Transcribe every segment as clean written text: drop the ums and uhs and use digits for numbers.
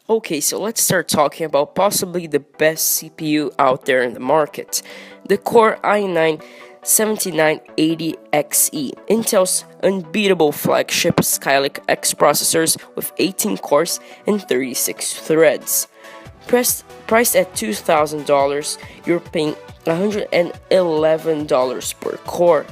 Okay, so let's start talking about possibly the best CPU out there in the market, the Core i9 7980XE, Intel's unbeatable flagship Skylake X processors with 18 cores and 36 threads. Priced at $2,000, you're paying $111 per core,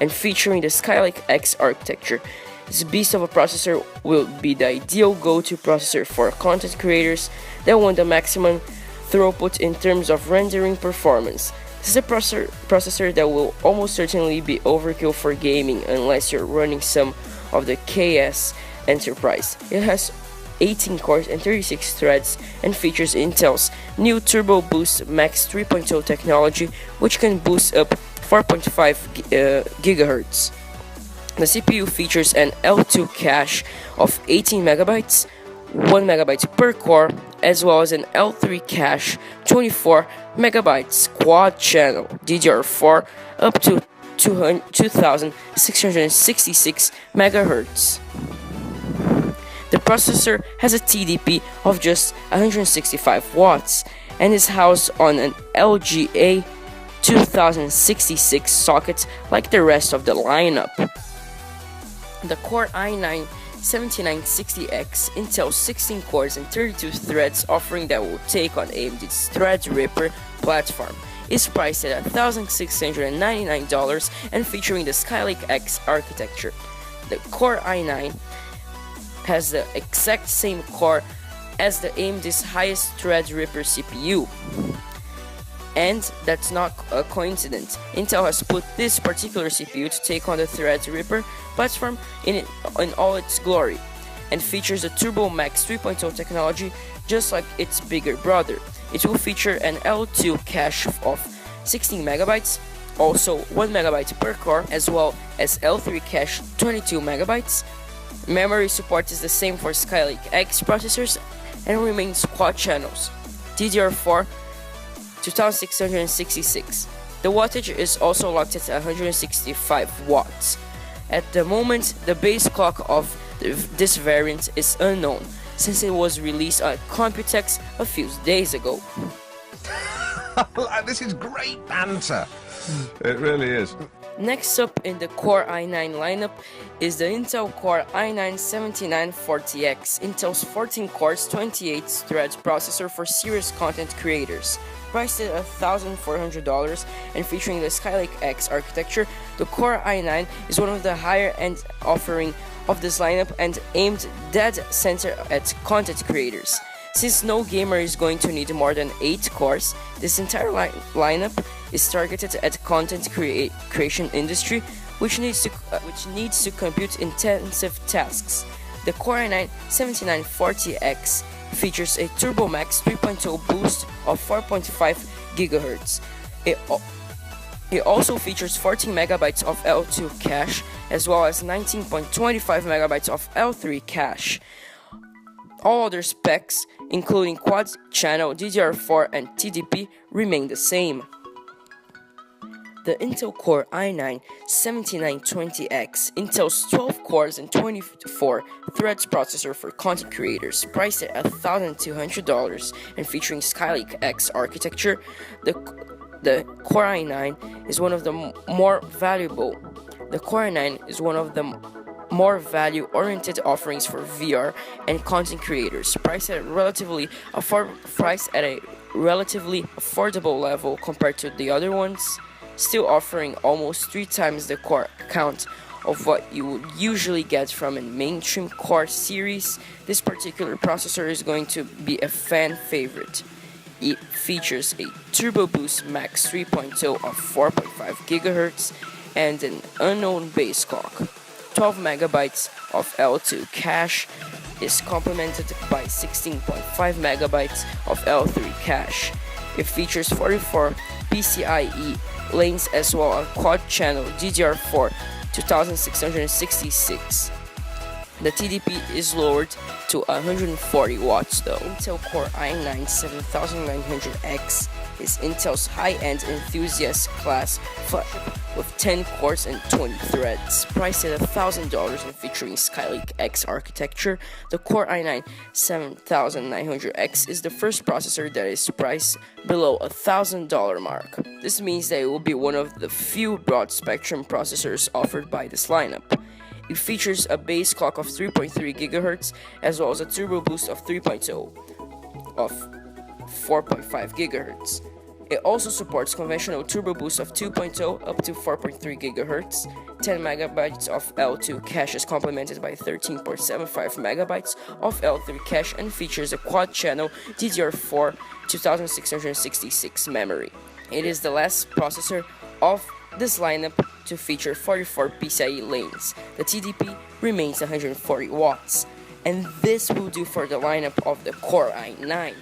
and featuring the Skylake X architecture. This beast of a processor will be the ideal go-to processor for content creators that want the maximum throughput in terms of rendering performance. This is a processor that will almost certainly be overkill for gaming unless you're running some of the KS Enterprise. It has 18 cores and 36 threads and features Intel's new Turbo Boost Max 3.0 technology, which can boost up 4.5 GHz. The CPU features an L2 cache of 18 megabytes, 1 megabyte per core, as well as an L3 cache 24 megabytes quad channel DDR4 up to 2666 megahertz. The processor has a TDP of just 165 watts and is housed on an LGA 2066 socket like the rest of the lineup. The Core i9 7960X Intel 16 cores and 32 threads offering that will take on AMD's Threadripper platform is priced at $1,699 and featuring the Skylake X architecture. The Core i9 has the exact same core as the AMD's highest Threadripper CPU. And that's not a coincidence. Intel has put this particular CPU to take on the Threadripper platform in all its glory, and features a Turbo Max 3.0 technology just like its bigger brother. It will feature an L2 cache of 16 megabytes, also 1 megabyte per core, as well as L3 cache 22 megabytes. Memory support is the same for Skylake X processors and remains quad channels, DDR4 2666. The wattage is also locked at 165 watts. At the moment, the base clock of this variant is unknown since it was released at Computex a few days ago. This is great banter. It really is. Next up in the Core i9 lineup is the Intel Core i9 7940X, Intel's 14 cores, 28 threads processor for serious content creators. Priced at $1,400 and featuring the Skylake X architecture, the Core i9 is one of the higher-end offering of this lineup and aimed dead center at content creators. Since no gamer is going to need more than 8 cores, this entire lineup is targeted at content creation industry, which needs to compute intensive tasks. The Core i9 7940X features a Turbo Max 3.0 boost of 4.5 GHz. It also features 14 megabytes of L2 cache, as well as 19.25 megabytes of L3 cache. All other specs, including quad channel, DDR4, and TDP, remain the same. The Intel Core i9 7920X, Intel's 12 cores and 24 threads processor for content creators, priced at $1,200 and featuring Skylake X architecture. The Core i9 is one of the more valuable. The Core i9 is one of the more value-oriented offerings for VR and content creators, priced at a relatively affordable level compared to the other ones, still offering almost 3 times the core count of what you would usually get from a mainstream core series. This particular processor is going to be a fan favorite. It features a Turbo Boost Max 3.0 of 4.5 GHz and an unknown base clock. 12 megabytes of L2 cache is complemented by 16.5 megabytes of L3 cache. It features 44 PCIe lanes as well as quad channel DDR4 2666. The TDP is lowered to 140 watts though. Intel Core i9 7900X is Intel's high-end enthusiast class flagship with 10 cores and 20 threads. Priced at $1,000 and featuring Skylake X architecture, the Core i9 7900X is the first processor that is priced below $1,000 mark. This means that it will be one of the few broad-spectrum processors offered by this lineup. It features a base clock of 3.3 GHz as well as a turbo boost of 3.0 of 4.5 GHz. It also supports conventional turbo boost of 2.0 up to 4.3 GHz, 10 MB of L2 cache is complemented by 13.75 MB of L3 cache and features a quad-channel DDR4 2666 memory. It is the last processor of this lineup to feature 44 PCIe lanes. The TDP remains 140 watts. And this will do for the lineup of the Core i9.